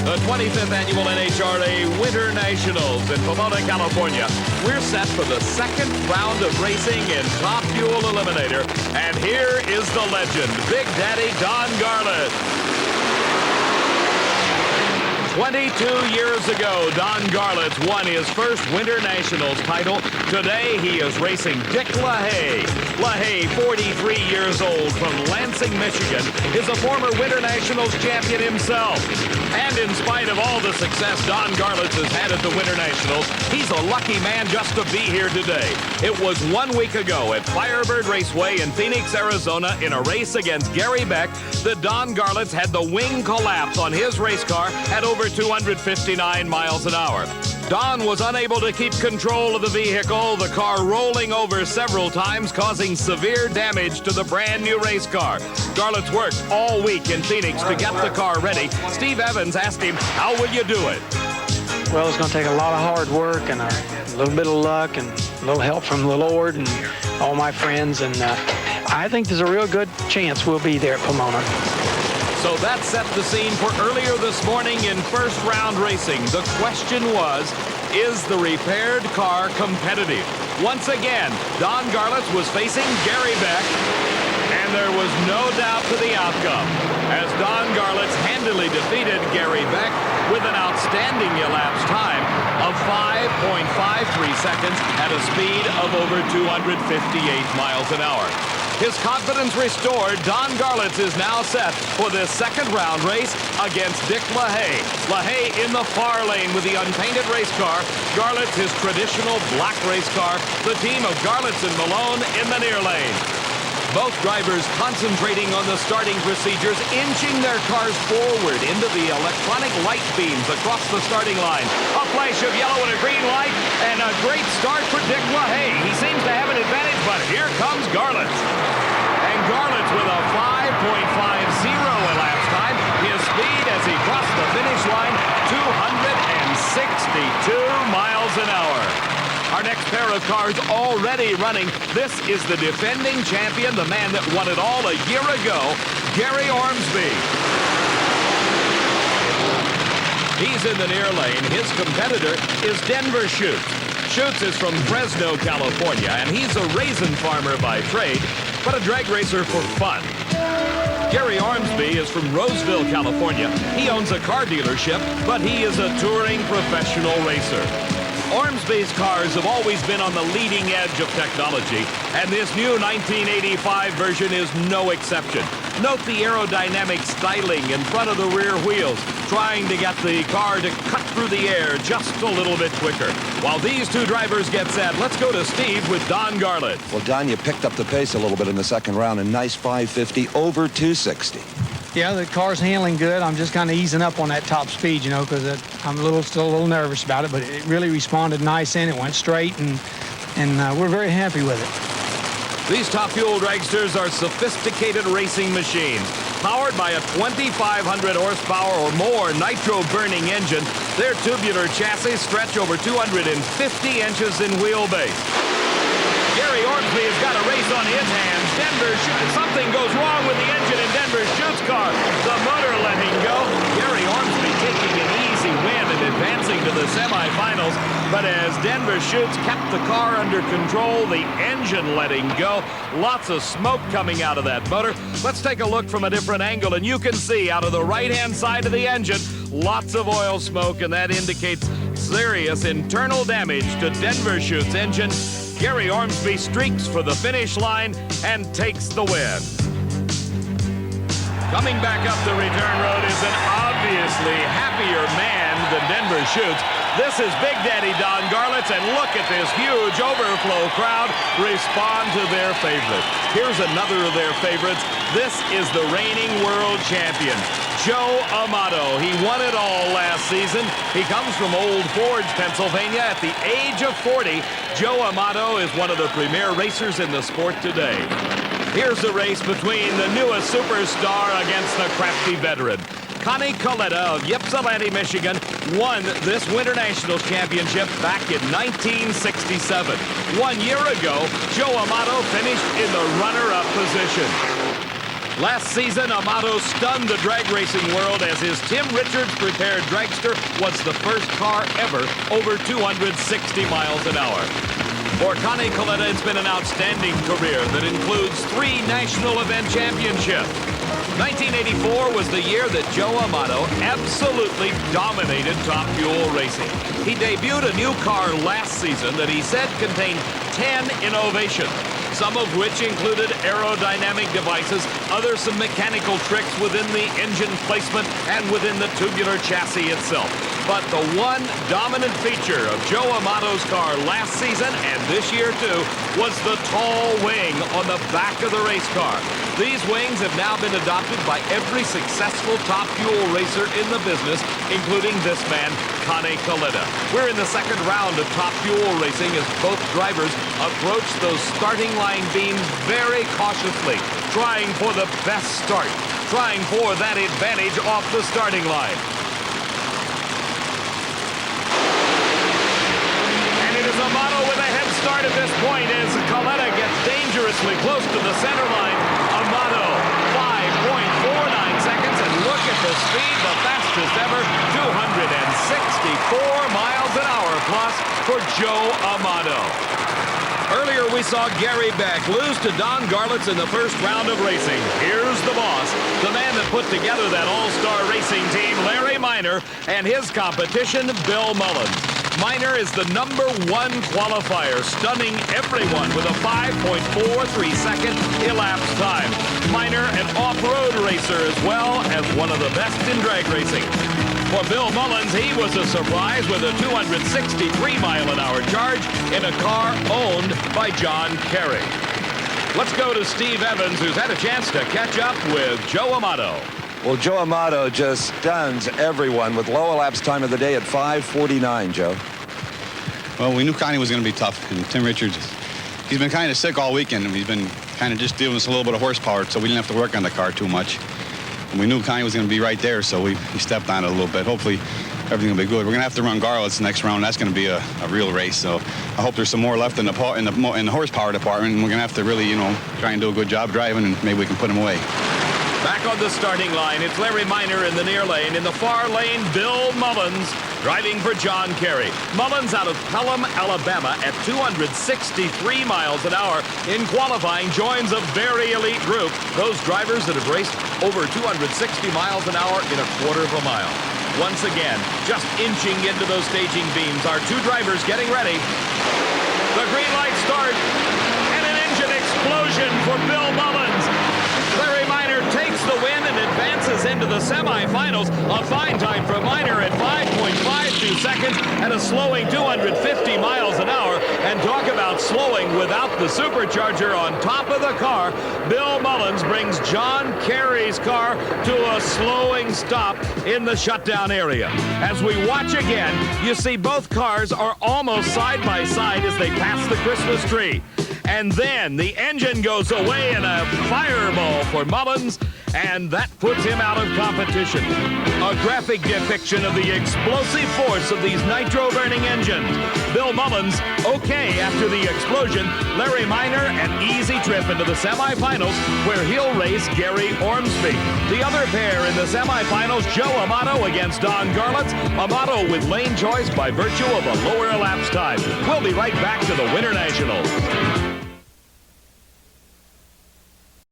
The 25th annual NHRA Winternationals in Pomona, California. We're set for the second round of racing in Top Fuel Eliminator. And here is the legend, Big Daddy Don Garlits. 22 years ago, Don Garlits won his first Winternationals title. Today, he is racing Dick LaHaie. LaHaie, 43 years old, from Lansing, Michigan, is a former Winternationals champion himself. And in spite of all the success Don Garlits has had at the Winternationals, he's a lucky man just to be here today. It was 1 week ago at Firebird Raceway in Phoenix, Arizona, in a race against Gary Beck, that Don Garlits had the wing collapse on his race car at over 259 miles an hour. Don was unable to keep control of the vehicle, the car rolling over several times, causing severe damage to the brand new race car. Garlits worked all week in Phoenix to get the car ready. Steve Evans asked him, how will you do it? Well, it's going to take a lot of hard work and a little bit of luck and a little help from the Lord and all my friends. And I think there's a real good chance we'll be there at Pomona. So that set the scene for earlier this morning in first round racing. The question was, is the repaired car competitive? Once again, Don Garlits was facing Gary Beck, and there was no doubt to the outcome, as Don Garlits handily defeated Gary Beck with an outstanding elapsed time of 5.53 seconds at a speed of over 258 miles an hour. His confidence restored, Don Garlits is now set for this second round race against Dick LaHaie. LaHaie in the far lane with the unpainted race car. Garlits, his traditional black race car. The team of Garlits and Malone in the near lane. Both drivers concentrating on the starting procedures, inching their cars forward into the electronic light beams across the starting line. A flash of yellow and a green light, and a great start for Dick LaHaie. He seems to have an advantage, but here comes Garlits. And Garlits with a 5.50 elapsed time. His speed as he crossed the finish line, 262 miles an hour. Our next pair of cars already running. This is the defending champion, the man that won it all a year ago, Gary Ormsby. He's in the near lane. His competitor is Denver Schutz. Schutz is from Fresno, California, and he's a raisin farmer by trade, but a drag racer for fun. Gary Ormsby is from Roseville, California. He owns a car dealership, but he is a touring professional racer. Ormsby's cars have always been on the leading edge of technology, and this new 1985 version is no exception. Note the aerodynamic styling in front of the rear wheels, trying to get the car to cut through the air just a little bit quicker. While these two drivers get set, let's go to Steve with Don Garlits. Well, Don, you picked up the pace a little bit in the second round. A nice 550 over 260. Yeah, the car's handling good. I'm just kind of easing up on that top speed, you know, because I'm still a little nervous about it, but it really responded nice in. It went straight, and we're very happy with it. These Top Fuel dragsters are sophisticated racing machines. Powered by a 2,500 horsepower or more nitro-burning engine, their tubular chassis stretch over 250 inches in wheelbase. Gary Ormsby has got a race on his hands. Denver Schutz. Something goes wrong with the engine in Denver Schutz's car. The motor letting go. Gary Ormsby taking an easy win and advancing to the semifinals. But as Denver Schutz kept the car under control, the engine letting go. Lots of smoke coming out of that motor. Let's take a look from a different angle, and you can see out of the right-hand side of the engine, lots of oil smoke, and that indicates serious internal damage to Denver Schutz's engine. Gary Ormsby streaks for the finish line and takes the win. Coming back up the return road is an obviously happier man than Denver Schutz. This is Big Daddy Don Garlits, and look at this huge overflow crowd respond to their favorite. Here's another of their favorites. This is the reigning world champion, Joe Amato. He won it all last season. He comes from Old Forge, Pennsylvania. At the age of 40, Joe Amato is one of the premier racers in the sport today. Here's the race between the newest superstar against the crafty veteran. Connie Kalitta of Ypsilanti, Michigan, won this Winternationals championship back in 1967. 1 year ago, Joe Amato finished in the runner-up position. Last season, Amato stunned the drag racing world as his Tim Richards prepared dragster was the first car ever over 260 miles an hour. For Connie Kalitta, it's been an outstanding career that includes 3 national event championships. 1984 was the year that Joe Amato absolutely dominated Top Fuel racing. He debuted a new car last season that he said contained 10 innovations, some of which included aerodynamic devices, others some mechanical tricks within the engine placement and within the tubular chassis itself. But the one dominant feature of Joe Amato's car last season and this year too was the tall wing on the back of the race car. These wings have now been adopted by every successful Top Fuel racer in the business, including this man, Connie Kalitta. We're in the second round of Top Fuel racing as both drivers approach those starting line beams very cautiously, trying for the best start, trying for that advantage off the starting line. And it is Amato with a head start at this point as Kalitta gets dangerously close to the center line. Amato, 5.49 seconds, and look at the speed, the fastest ever, 264 miles an hour plus for Joe Amato. Earlier, we saw Gary Beck lose to Don Garlits in the first round of racing. Here's the boss, the man that put together that all-star racing team, Larry Minor, and his competition, Bill Mullins. Minor is the #1 qualifier, stunning everyone with a 5.43-second elapsed time. Minor, an off-road racer as well as one of the best in drag racing. For Bill Mullins, he was a surprise with a 263-mile-an-hour charge in a car owned by John Kerry. Let's go to Steve Evans, who's had a chance to catch up with Joe Amato. Well, Joe Amato just stuns everyone with low elapsed time of the day at 5:49, Joe. Well, we knew Connie was going to be tough, and Tim Richards, he's been kind of sick all weekend, and he's been kind of just giving us a little bit of horsepower, so we didn't have to work on the car too much. And we knew Connie was going to be right there, so we stepped on it a little bit. Hopefully, everything will be good. We're going to have to run Garlits next round. That's going to be a real race, so I hope there's some more left in the horsepower department, and we're going to have to really, try and do a good job driving, and maybe we can put him away. Back on the starting line, it's Larry Minor in the near lane. In the far lane, Bill Mullins driving for John Kerry. Mullins out of Pelham, Alabama at 263 miles an hour. In qualifying, joins a very elite group. Those drivers that have raced over 260 miles an hour in a quarter of a mile. Once again, just inching into those staging beams, our 2 drivers getting ready. The green light start, and an engine explosion for Bill Mullins. Larry Minor takes the win and advances into the semifinals. A fine time for Minor at 5.52 seconds and a slowing 250 miles an hour. And talk about slowing without the supercharger on top of the car. Bill Mullins brings John Kerry's car to a slowing stop in the shutdown area. As we watch again, you see both cars are almost side by side as they pass the Christmas tree. And then the engine goes away in a fireball for Mullins, and that puts him out of competition. A graphic depiction of the explosive force of these nitro-burning engines. Bill Mullins, okay after the explosion. Larry Minor, an easy trip into the semifinals, where he'll race Gary Ormsby. The other pair in the semifinals, Joe Amato against Don Garlits. Amato with lane choice by virtue of a lower elapsed time. We'll be right back to the Winternationals.